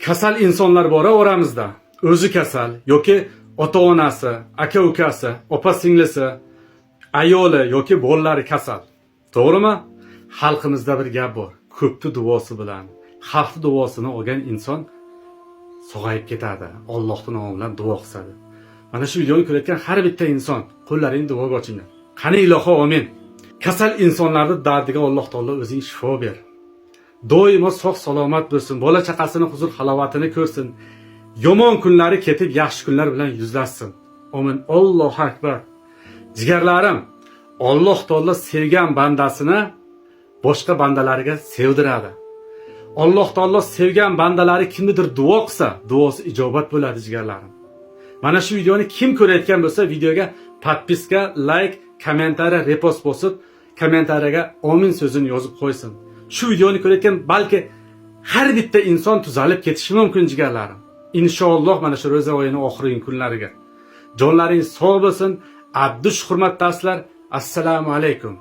Kasal insonlar bor oramizda. O'zi kasal yoki ota-onasi, aka-ukasi, opa-singlisi, ayoli yoki bolalari kasal. To'g'rimi? Xalqimizda bir gap bor. Ko'pni duosi bilan, xalqning duosini olgan inson sog'ayib ketadi. Allohning nomi bilan duo qiladi. Mana shu videoni ko'rayotgan har bitta inson qo'llaringni duoga ochinglar. Qani iloho amin. Kasal insonlarning dardiga Alloh taolo o'zing shifo ber. Doimo sog' salomat bo'lsin, bola chaqasini huzur halovatini ko'rsin. Yomon kunlari ketib yaxshi kunlar bilan yuzlashsin. Amin. Allohu akbar. Jigarlarim, Alloh taolo sevgan bandasini boshqa bandalariga sevdiradi. Alloh taolo sevgan bandalari kimnidir duo qilsa, duosi ijobat bo'ladi jigarlarim. Mana shu videoni kim ko'rayotgan bo'lsa, videoga podpiska, like, kommentariya, repost bosib, kommentariyaga amin so'zini yozib qo'ysin. Shu videoni ko'rayotgan balki har bitta inson tuzalib ketishi mumkin jigarlarim. Inshaalloh mana shu ro'za oyining oxirgi kunlariga. Jonlaringiz sog' bo'lsin. Abdush hurmatdaslar. Assalomu alaykum.